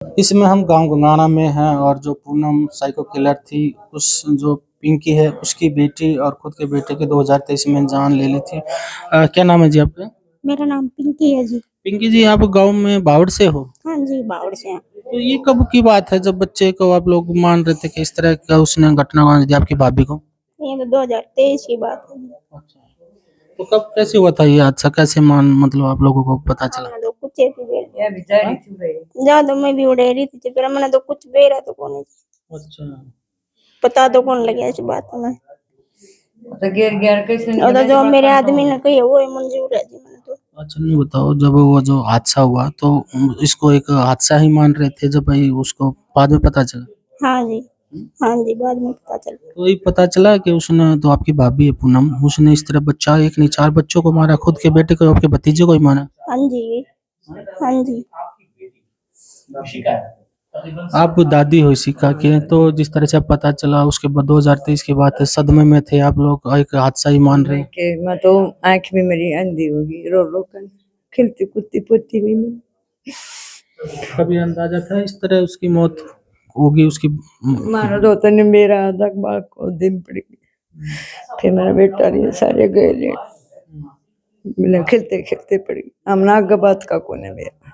इसमें हम गाँव गंगाना में हैं और जो पूनम साइको किलर थी, उस जो पिंकी है, उसकी बेटी और खुद के बेटे की 2023 में जान ले ली थी। क्या नाम है जी आपका? मेरा नाम पिंकी है जी। पिंकी जी, आप गाँव में बावड़ से हो? हाँ जी, बावड़ से हैं। तो ये कब की बात है जब बच्चे को आप लोग मान रहे थे कि इस तरह का उसने घटना मान दी आपकी भाभी को? ये तो 2023 की बात है जी। अच्छा। तो कब कैसे हुआ था ये हादसा? कैसे मतलब आप लोगों को पता चला? मैंने तो कुछ भी बेर ज्यादा मैं भी उड़े रही थी फिर मैंने तो कुछ बेरा तो कौन अच्छा। पता तो कौन लगे इस बात में। और तो जो मेरे आदमी ने कही वो ही मंजूर है जी मैंने तो। अच्छा, नहीं बताओ, जब वो जो हादसा हुआ तो इसको एक हादसा ही मान रहे थे, जब भाई उसको बाद में पता चला? हाँ जी। हाँ जी, बाद में पता चला। तो ये पता चला कि उसने, तो आपकी भाभी है पूनम, उसने इस तरह बच्चा एक नहीं 4 बच्चों को मारा, खुद के बेटे को, आपके भतीजे को ही मारा। हाँ जी। हाँ जी। आप दादी हो इशिका के, तो जिस तरह से अब पता चला उसके बाद 2023 की बात है, सदमे में थे आप लोग, एक हादसा ही मान रहे हैं। के मैं तो आंख में मेरी अंधी होगी, रो रो कर खिलती कुत्ती पोती भी मैं। कभी अंदाजा था इस तरह उसकी मौत होगी उसकी? मारा तो होता नहीं, मेरा आधा बाल को दिन पड़ी, फिर मेरा बेटा ये सारे गए ले, मैंने खिलते खिलते पड़ी, हम नाग बात का कौन है मेरा।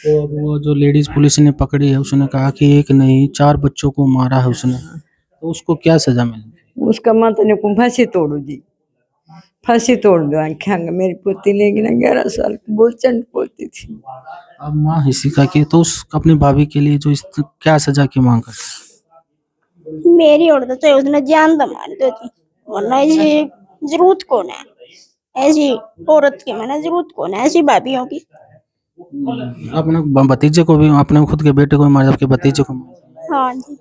तो अब वो जो लेडीज पुलिस ने पकड़ी है, उसने कहा कि एक नहीं 4 बच्चों को मारा है उसने, तो उसको क्या सजा मिली? उसका माता ने को फांसी तोड़ो जी, फांसी तोड़ दो आंखें। मेरी पोती लेगी ना 11 साल की, बहुत चंड पोती थी। अब माँ हिसिका की, तो उस अपनी भाभी के लिए जो इस क्या सजा की मांग कर? मेरी और तो चाहे उसने जान तो मार दो जी, वरना ऐसी जरूरत कौन है ऐसी औरत की, मैंने जरूरत कौन है ऐसी भाभीियों की। अपने भतीजे को भी, अपने खुद के बेटे को भी मारा, आपके भतीजे को मारा। हाँ जी।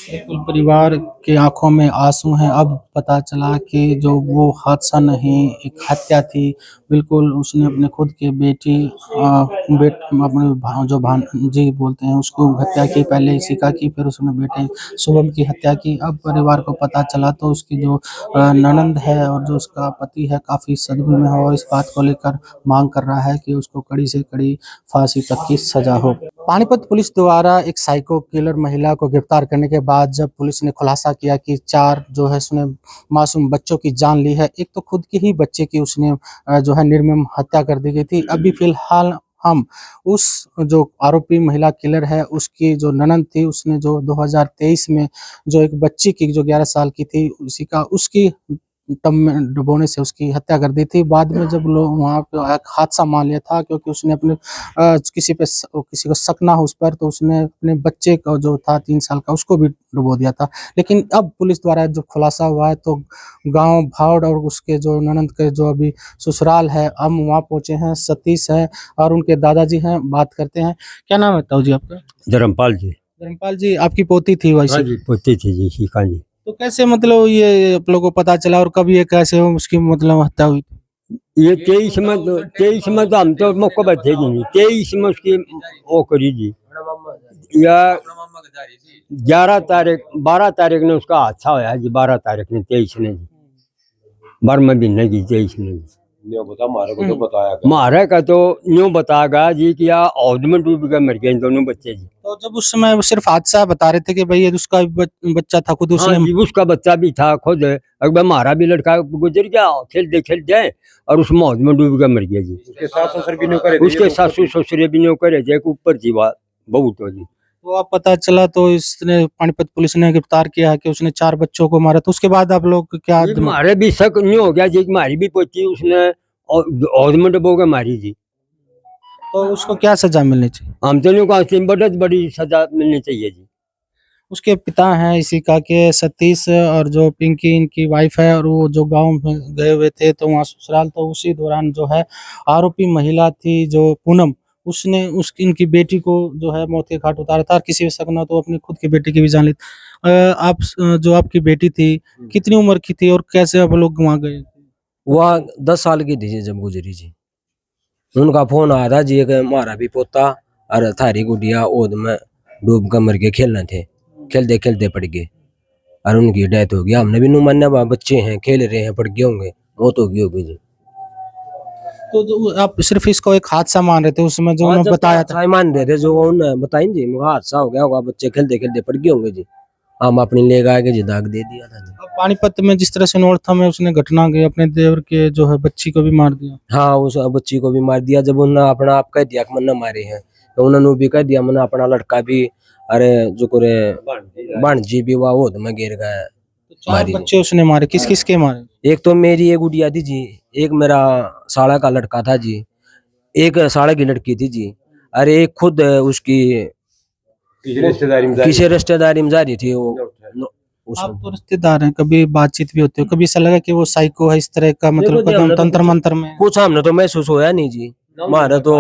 बिल्कुल, परिवार के आंखों में आंसू हैं। अब पता चला कि जो वो हादसा नहीं, एक हत्या थी। बिल्कुल, उसने अपने खुद के बेटी अपने जो भांजी बोलते हैं उसको हत्या की, पहले इशिका की, फिर उसने बेटे शुभम की हत्या की। अब परिवार को पता चला तो उसकी जो ननंद है और जो उसका पति है काफ़ी सदमे में है और इस बात को लेकर मांग कर रहा है कि उसको कड़ी से कड़ी फांसी तक की सजा हो। पानीपत पुलिस द्वारा एक साइको किलर महिला को गिरफ्तार करने के बाद जब पुलिस ने खुलासा किया कि 4 जो है उसने मासूम बच्चों की जान ली है, एक तो खुद के ही बच्चे की उसने जो है निर्मम हत्या कर दी गई थी। अभी फिलहाल हम उस जो आरोपी महिला किलर है उसकी जो ननंद थी, उसने जो 2023 में जो एक बच्ची की जो 11 साल की थी उसी का उसकी टब में डुबोने से उसकी हत्या कर दी थी। बाद में जब लोग वहाँ पे एक हादसा मान लिया था, क्योंकि उसने अपने किसी को शक ना हो उस पर, तो उसने अपने बच्चे का जो था 3 साल का उसको भी डुबो दिया था। लेकिन अब पुलिस द्वारा जो खुलासा हुआ है तो गाँव भावड़ और उसके जो ननंद के जो अभी ससुराल है, हम वहाँ पहुँचे हैं। सतीश है और उनके दादाजी हैं, बात करते हैं। क्या नाम है ताऊ जी आपका? धर्मपाल जी। धर्मपाल जी, आपकी पोती थी हाँ वैसे? जी, पोती थी जी, शिखा जी। तो कैसे मतलब ये आप लोगों को पता चला और कब ये कैसे उसकी मतलब हत्या हुई? ये 23 में तो हम तो मौके पर थे जी नहीं, 23 में उसकी वो करी जी, या 12 तारीख ने उसका हादसा होया जी, 12 तारीख ने 23 ने जी, 12वें महीने की 23 ने जी। मारे का तो यूँ बताया जी कि या औद में डूब के मर गए दोनों बच्चे जी। तो जब उस समय वो सिर्फ हादसा बता रहे थे कि भाई ये उसका बच्चा था खुद, हाँ उसने जी, उसका बच्चा भी था खुद, अकबर हमारा भी लड़का गुजर गया खेल जाए और उस मौज में डूब के मर गया जी। उसके सासू ससुर भी नौकर थे, ऊपर जी बात बहुत हो जी। तो अब पता चला तो इसने पानीपत पुलिस ने गिरफ्तार किया है कि उसने 4 बच्चों को मारा। तो उसके बाद आप लोग क्या हमारे भी शक नहीं हो गया जी, हमारी भी पोती उसने औद में डुबो के मारी जी। तो उसको क्या सजा मिलनी चाहिए? हम तो नहीं कहा, बहुत बड़ी सजा मिलनी चाहिए जी। उसके पिता हैं इशिका के सतीश और जो पिंकी इनकी वाइफ है, और वो जो गांव में गए हुए थे तो वहाँ ससुराल, तो उसी दौरान जो है आरोपी महिला थी जो पूनम, उसने इनकी बेटी को जो है मौत के घाट उतारा था। और किसी भी शक न तो अपनी खुद की बेटी की भी जान ली। जो आपकी बेटी थी कितनी उम्र की थी और कैसे आप लोग वहाँ गए? वह 10 साल की थी जब गुजरी जी। उनका फोन आया था जी कि हमारा भी पोता और थारी गुड़िया ओद में डूब कर मर के खेलना थे, खेलते खेलते पड़ गए और उनकी डेथ हो गई। हमने भी नु मान्या बच्चे हैं खेल रहे हैं, पड़ गए होंगे, मौत हो गई होगी जी। तो जो आप सिर्फ इसको एक हादसा मान रहे थे उसमें जो उन्होंने बताया था। मान रहे थे जो उन्होंने बताई जी, मुझे हादसा हो गया होगा, बच्चे खेलते खेलते पड़ गए होंगे जी, हम अपनी ले गए के जी दाग दे दिया था जी। अब पानीपत में जिस तरह से नॉर्थ में उसने घटना की अपने देवर के जो है बच्ची को भी मार दिया। हाँ, उस बच्ची को भी मार दिया। जब उन्होंने अपना आप कह दिया कि मन्ना मारे हैं, तो उन्होंने भी कह दिया मना अपना लड़का भी, अरे जो करे भाणजी भी हुआ वो में गिर गए। तो 4 बच्चे उसने मारे, किस किस के मारे? एक तो मेरी एक गुड़िया थी जी, एक मेरा साला का लड़का था जी, एक साला की लड़की थी जी, अरे एक खुद उसकी किसी रिश्तेदारी में जा रही थी वो आप तो रिश्तेदार हैं, कभी बातचीत भी होती है, कभी ऐसा लगा कि वो साइको है इस तरह का, मतलब कदम तंत्र मंत्र में? कुछ हमने तो महसूस होया नहीं जी, हमारा तो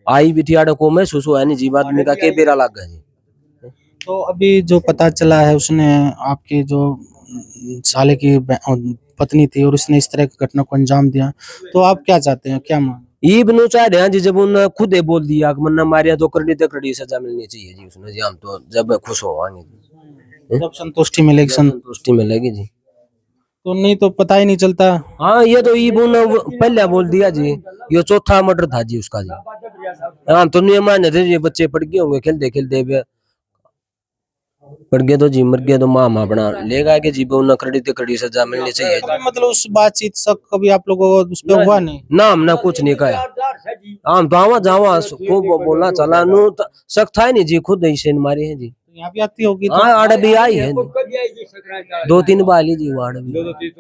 आई भी थी आड़े को महसूस होया नहीं जी, आदमी का के बेरा लग गया जी। तो अभी जो पता चला है उसने आपके जो साले की पत्नी थी और उसने इस तरह की घटना को अंजाम दिया, तो आप क्या चाहते हैं, क्या मांग? ये बनू चाह रहे हैं जी, जब उन्होंने खुद ही बोल दिया कि मन्ना मारिया तो कड़ी सजा मिलनी चाहिए जी उसने जी, हम तो जब खुश होवांगे जी, जब संतुष्टि मिलेगी संतुष्टि मिलेगी जी। तो नहीं तो पता ही नहीं चलता। हाँ, ये तो ये पहले बोल दिया जी, ये चौथा मर्डर था जी उसका जी। हाँ, तो नहीं माने थे, ये बच्चे पड़ गए होंगे खेलते खेलते पड़ गए तो जी, मर गए तो मामा अपना ले गए के जी, उन्हें कड़ी सजा मिलनी चाहिए जी। कभी मतलब उस बातचीत सब कभी आप लोगों को उस पे हुआ नहीं? ना हमने कुछ नहीं कहा, हम तो आवा जावा खूब बोलना चला नू सख्त था नहीं जी, खुद ऐसे मारे हैं जी। यहाँ भी आती होगी तो? हाँ, आड़े भी आई है, 2-3 बार ली जी, आड़े भी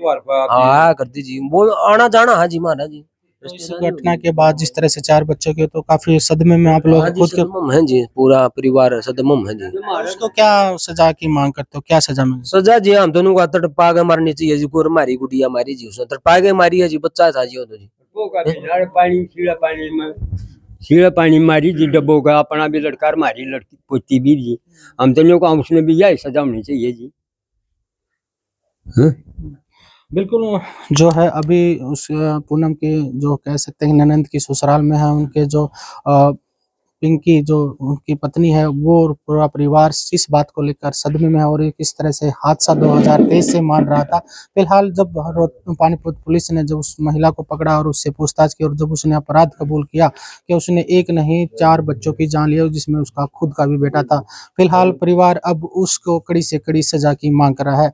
हाँ करती जी, वो आना जाना है जी हमारा जी। तो इस घटना के बाद जिस तरह से 4 बच्चों के, तो काफी सदमे में आप लोग हाँ जी, खुद के। सदमम है जी, पूरा परिवार सदमम है जी। उसको क्या सजा की मांग करते हो, क्या सजा मिले? सजा जी हम दोनों को तड़पा के मारनी चाहिए जी, कोर मारी गुड़िया मारी जी, उसने तड़पा के मारी है जी, बच्चा था जी वो तो जी। शीला पानी मारी जी, डब्बो का अपना भी लड़का और मारी लड़की पोती भी जी, हम तो लोग उसने भी यही सजा होनी चाहिए जी। बिल्कुल। जो है अभी उस पूनम की जो कह सकते हैं ननंद की ससुराल में है, उनके जो पिंकी जो उनकी पत्नी है, वो और पूरा परिवार इस बात को लेकर सदमे में है और ये किस तरह से हादसा 2023 से मान रहा था। फिलहाल जब पानीपत पुलिस ने जब उस महिला को पकड़ा और उससे पूछताछ की और जब उसने अपराध कबूल किया कि उसने एक नहीं 4 बच्चों की जान ली, जिसमें उसका खुद का भी बेटा था। फिलहाल परिवार अब उसको कड़ी से कड़ी सजा की मांग कर रहा है।